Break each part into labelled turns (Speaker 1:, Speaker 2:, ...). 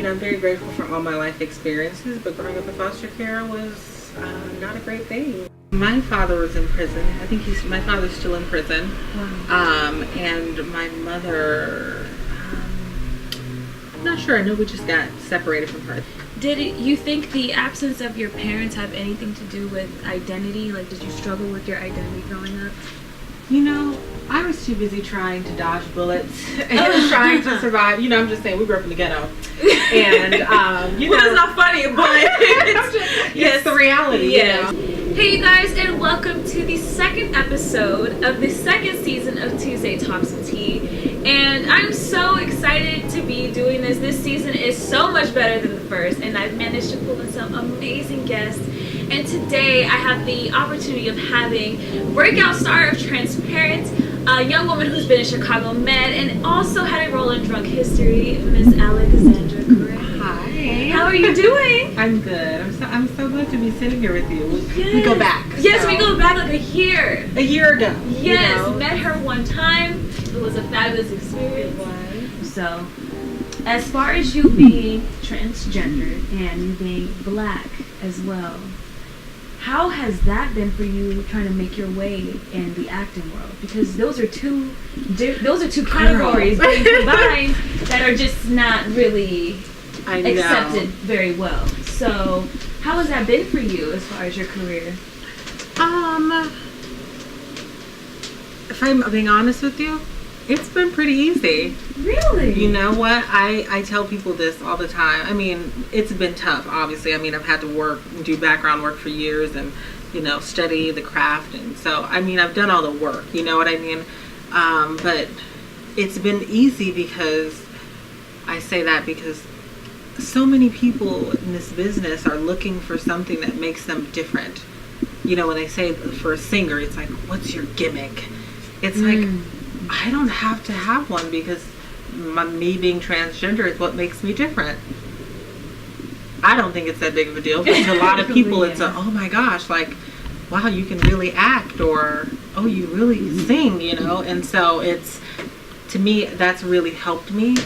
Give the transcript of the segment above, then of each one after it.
Speaker 1: I'm very grateful for all my life experiences, but growing up in foster care was not a great thing. My father was in prison. I think my father's still in prison.
Speaker 2: Wow.
Speaker 1: And my mother, I'm not sure. I know we just got separated from her.
Speaker 2: Did you think the absence of your parents have anything to do with identity? Like, did you struggle with your identity growing up?
Speaker 1: You know, I was too busy trying to dodge bullets and trying to survive. You know, I'm just saying, we grew up in the ghetto. And, you know.
Speaker 2: It's not funny, but
Speaker 1: it's the reality.
Speaker 2: Yes.
Speaker 1: You know?
Speaker 2: Hey, you guys, and welcome to the second episode of the second season of Tuesday Talks with T. And I'm so excited to be doing this. This season is so much better than the first, and I've managed to pull in some amazing guests. And today I have the opportunity of having breakout star of Transparent, a young woman who's been in Chicago Med and also had a role in drug history, Miss Alexandra.
Speaker 1: Hi.
Speaker 2: How are you doing?
Speaker 1: I'm good. I'm so glad to be sitting here with you. We go back.
Speaker 2: Yes,
Speaker 1: so.
Speaker 2: we go back like a year.
Speaker 1: A year ago.
Speaker 2: Yes,
Speaker 1: you know?
Speaker 2: met her one time. It was a fabulous experience.
Speaker 1: It was.
Speaker 2: So, as far as you being transgender and you being black as well, how has that been for you trying to make your way in the acting world? Because those are two categories being combined that are just not really accepted very well. So, how has that been for you as far as your career?
Speaker 1: If I'm being honest with you, it's been pretty easy.
Speaker 2: Really?
Speaker 1: You know what? I tell people this all the time. I mean, it's been tough, obviously. I mean, I've had to do background work for years and, you know, study the craft. And so, I mean, I've done all the work, you know what I mean? But it's been easy because I say that because so many people in this business are looking for something that makes them different. You know, when they say for a singer, it's like, what's your gimmick? It's like, I don't have to have one because me being transgender is what makes me different. I don't think it's that big of a deal, but to a lot of people it's a, oh my gosh, like, wow, you can really act, or oh, you really sing, you know. And so it's, to me, that's really helped me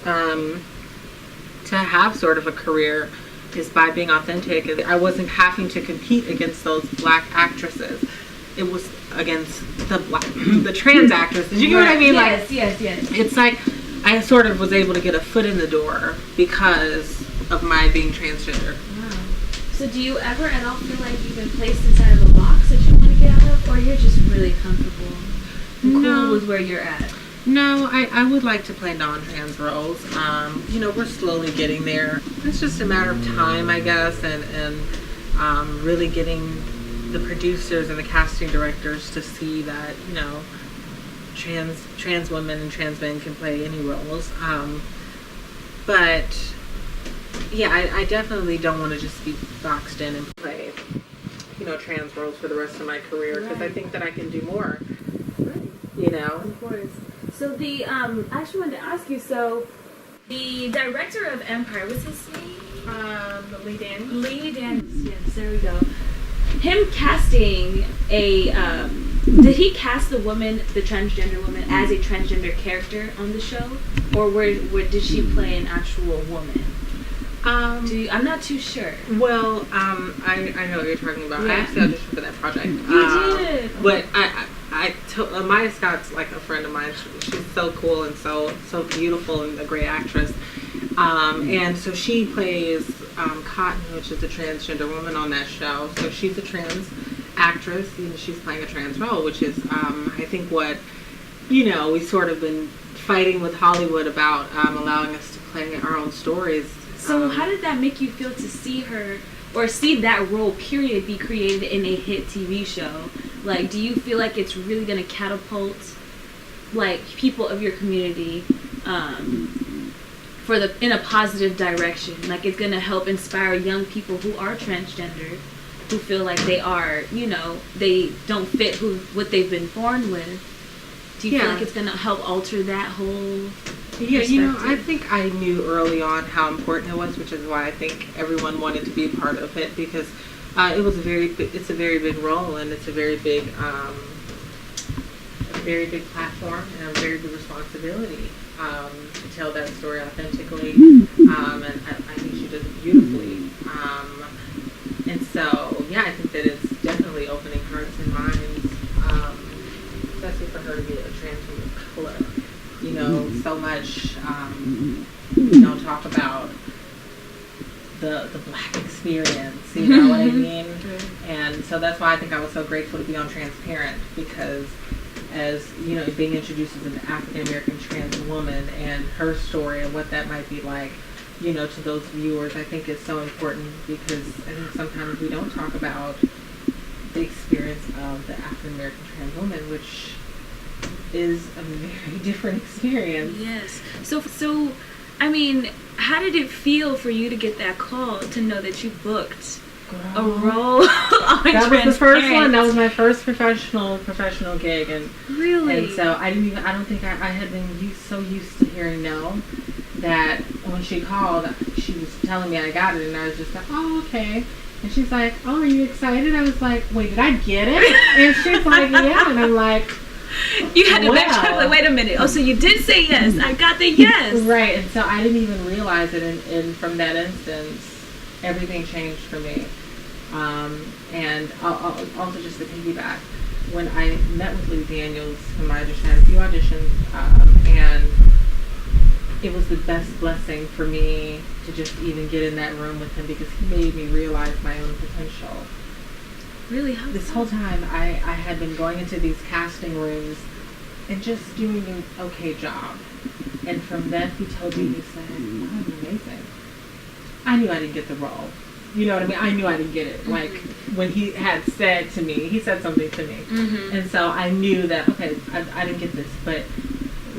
Speaker 1: to have sort of a career, is by being authentic. I wasn't having to compete against those black actresses. It was against the trans actresses. You know what I mean?
Speaker 2: Yes.
Speaker 1: It's like I sort of was able to get a foot in the door because of my being transgender.
Speaker 2: Wow. So do you ever at all feel like you've been placed inside of a box that you want to get out of, or you're just really comfortable and cool with where you're at?
Speaker 1: No, I would like to play non-trans roles. You know, we're slowly getting there. It's just a matter of time, I guess, and really getting the producers and the casting directors to see that, you know, trans women and trans men can play any roles. But yeah, I definitely don't want to just be boxed in and play, you know, trans roles for the rest of my career, because I think that I can do more.
Speaker 2: Right.
Speaker 1: You know.
Speaker 2: Of course. So I actually wanted to ask you. So the director of Empire, what's his name?
Speaker 1: Lee Dan.
Speaker 2: Lee Dan. Yes, there we go. Him casting did he cast the transgender woman as a transgender character on the show, or where did she play an actual woman? I'm not too sure.
Speaker 1: Well, I know what you're talking about.
Speaker 2: Yeah.
Speaker 1: I actually auditioned for that project.
Speaker 2: You did.
Speaker 1: But Maya Scott's like a friend of mine. She's so cool and so beautiful and a great actress. And so she plays Cotton, which is a transgender woman on that show. So she's a trans actress, and she's playing a trans role, which is, I think, what, you know, we've sort of been fighting with Hollywood about allowing us to play our own stories.
Speaker 2: So how did that make you feel to see her, or see that role, period, be created in a hit TV show? Like, do you feel like it's really going to catapult, like, people of your community in a positive direction? Like, it's going to help inspire young people who are transgender, who feel like they are, you know, they don't fit what they've been born with. Do you feel like it's going to help alter that whole perspective?
Speaker 1: You know, I think I knew early on how important it was, which is why I think everyone wanted to be a part of it, because it's a very big role, and it's a very big very big platform and a very big responsibility to tell that story authentically, and I think she does it beautifully. And so, yeah, I think that it's definitely opening hearts and minds, especially for her to be a trans woman of color. You know, so much we don't talk about the Black experience, you know what I mean? And so that's why I think I was so grateful to be on Transparent, because as, you know, being introduced as an African-American trans woman and her story and what that might be like, you know, to those viewers, I think is so important, because I think sometimes we don't talk about the experience of the African-American trans woman, which is a very different experience.
Speaker 2: Yes. So, I mean, how did it feel for you to get that call to know that you booked a role on
Speaker 1: That was the first one. That was my first professional gig, and
Speaker 2: really,
Speaker 1: and so I don't think I had been so used to hearing no, that when she called, she was telling me I got it, and I was just like, oh, okay. And she's like, oh, are you excited? I was like, wait, did I get it? And she's like, yeah. And I'm like,
Speaker 2: you had to backtrack, like, wait a minute. Oh, so you did say yes. I got the yes.
Speaker 1: Right. And so I didn't even realize it. And from that instance, everything changed for me. And I'll also just to piggyback, when I met with Lee Daniels, whom I just had a few auditions, and it was the best blessing for me to just even get in that room with him, because he made me realize my own potential.
Speaker 2: Really? How
Speaker 1: this whole time I had been going into these casting rooms and just doing an okay job. And from that, he told me, he said, oh, I'm amazing. I knew I didn't get the role. You know what I mean? I knew I didn't get it. Mm-hmm. Like, when he had said to me, he said something to me. Mm-hmm. And so I knew that, okay, I didn't get this. But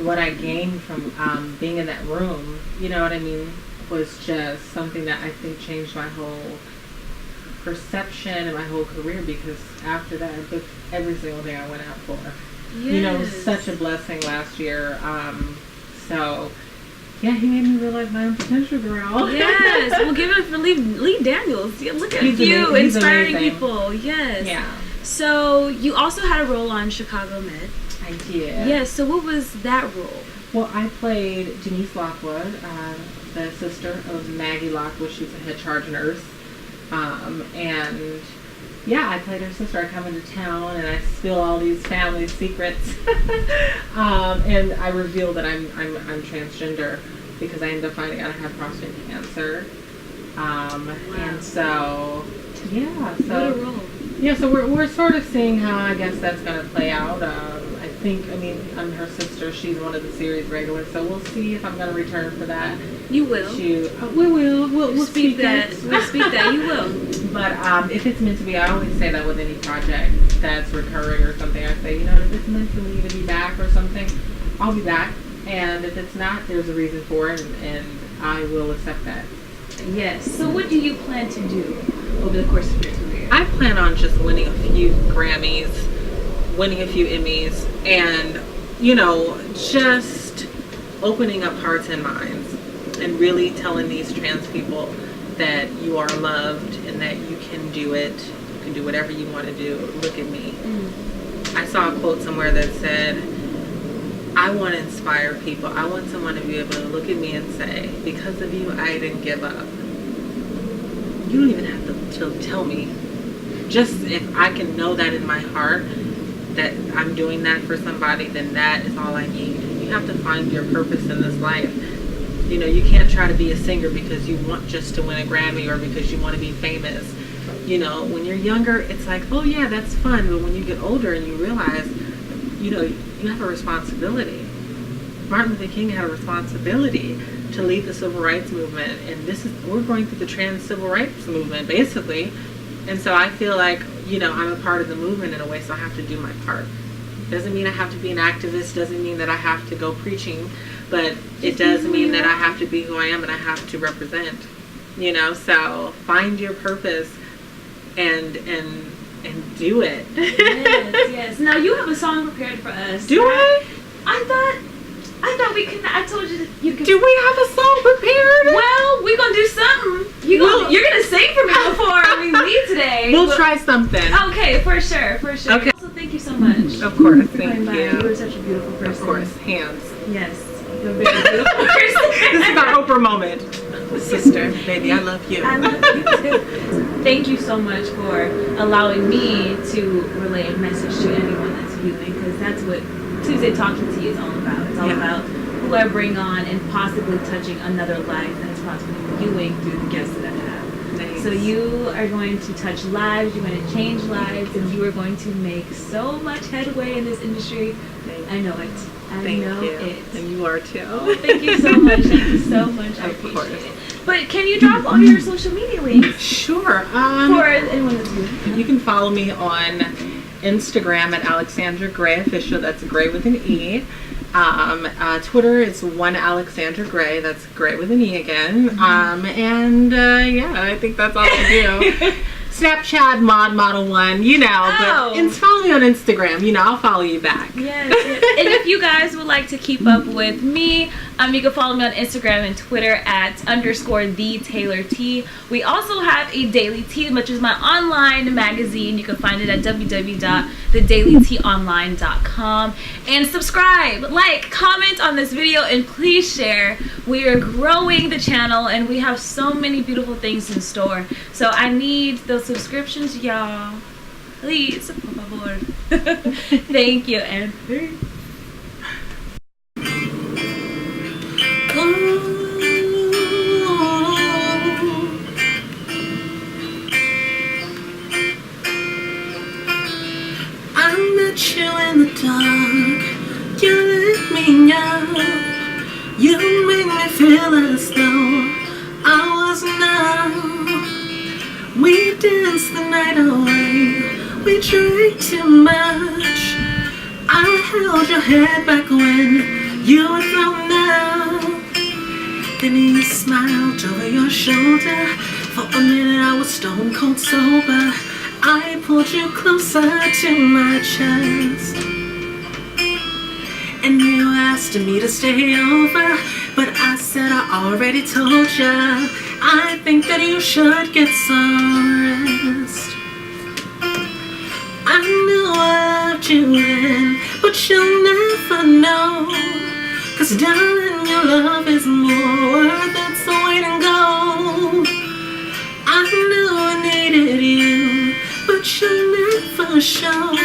Speaker 1: what I gained from being in that room, you know what I mean, was just something that I think changed my whole perception and my whole career, because after that, I booked every single thing I went out for. Yes. You know, it was such a blessing last year. So, yeah, he made me realize my own potential, girl.
Speaker 2: Yes. Well, give it for Lee Daniels. Yeah, look at you, inspiring people. Yes. Yeah. So, you also had a role on Chicago Med.
Speaker 1: I did.
Speaker 2: Yes. So, what was that role?
Speaker 1: Well, I played Denise Lockwood, the sister of Maggie Lockwood. She's a head charge nurse. And yeah, I played her sister. I come into town and I spill all these family secrets, and I reveal that I'm transgender, because I ended up finding out I have prostate cancer. Wow. And so yeah, so
Speaker 2: what a role.
Speaker 1: Yeah, so we're sort of seeing how I guess that's gonna play out. I mean, I'm her sister. She's one of the series regulars, so we'll see if I'm going to return for that.
Speaker 2: You will.
Speaker 1: We will. We'll speak that.
Speaker 2: We'll speak that. You will.
Speaker 1: But if it's meant to be, I always say that with any project that's recurring or something. I say, you know, if it's meant for me to be back or something, I'll be back. And if it's not, there's a reason for it, and I will accept that.
Speaker 2: Yes. So what do you plan to do over the course of your career?
Speaker 1: I plan on just winning a few Grammys, winning a few Emmys, and, you know, just opening up hearts and minds and really telling these trans people that you are loved and that you can do it. You can do whatever you want to do. Look at me. I saw a quote somewhere that said, I want to inspire people. I want someone to be able to look at me and say, because of you, I didn't give up. You don't even have to tell me. Just if I can know that in my heart, that I'm doing that for somebody, then that is all I need. You have to find your purpose in this life. You know, you can't try to be a singer because you want just to win a Grammy or because you want to be famous. You know, when you're younger, it's like, oh yeah, that's fun. But when you get older and you realize, you know, you have a responsibility. Martin Luther King had a responsibility to lead the civil rights movement. And we're going through the trans civil rights movement, basically. And so I feel like, you know, I'm a part of the movement in a way, so I have to do my part. Doesn't mean I have to be an activist, doesn't mean that I have to go preaching, but it does mean that I have to be who I am and I have to represent, you know. So find your purpose and do it.
Speaker 2: Yes. Now you have a song prepared for us.
Speaker 1: Do I?
Speaker 2: I thought we could. I told you that you could.
Speaker 1: Do we have a song prepared?
Speaker 2: Well, we're gonna do something. You're gonna sing for me before we leave today.
Speaker 1: We'll try something.
Speaker 2: Okay, for sure. Okay. Also, thank you so much
Speaker 1: Of course,
Speaker 2: for
Speaker 1: thank
Speaker 2: coming by.
Speaker 1: you.
Speaker 2: You are such a beautiful person.
Speaker 1: Of course, hands.
Speaker 2: Yes, you're a very beautiful person.
Speaker 1: This is our Oprah moment. Sister, baby, I love you.
Speaker 2: I love you too. Thank you so much for allowing me to relay a message to anyone that's viewing, because that's what Tuesday Talking Tea is all about. It's all about who I bring on and possibly touching another life that's possibly viewing through the guests that I have.
Speaker 1: Nice.
Speaker 2: So you are going to touch lives, you're going to change lives, and you are going to make so much headway in this industry. I know it. I know it.
Speaker 1: And you are too.
Speaker 2: Oh, thank you so much. Thank you so much. I appreciate it. But can you drop all your social media links?
Speaker 1: Sure.
Speaker 2: For anyone that's viewing.
Speaker 1: You can follow me on Instagram at Alexandra Gray Official. That's Gray with an E. Twitter is one Alexandra Gray. That's Gray with an E again. Yeah, I think that's all I do. Snapchat Model 1, you know, but follow me on Instagram, you know, I'll follow you back.
Speaker 2: Yes. And if you guys would like to keep up with me, you can follow me on Instagram and Twitter at _TheTaylorT. We also have a Daily Tea, which is my online magazine. You can find it at www.thedailyteaonline.com. And subscribe, like, comment on this video, and please share. We are growing the channel, and we have so many beautiful things in store. So I need those subscriptions, y'all. Please, por favor. Thank you, and peace.
Speaker 3: I met you in the dark, you lit me up, you made me feel as though I was numb. We danced the night away, we drank too much. I held your head back when you were thrown out. Then you smiled over your shoulder. For a minute I was stone cold sober. I pulled you closer to my chest, and you asked me to stay over, but I said I already told ya. I think that you should get some rest. I knew I loved you then, but you'll never know, 'cause darling, your love is more worth it, so wait and go. I knew I needed you, but you'll never show.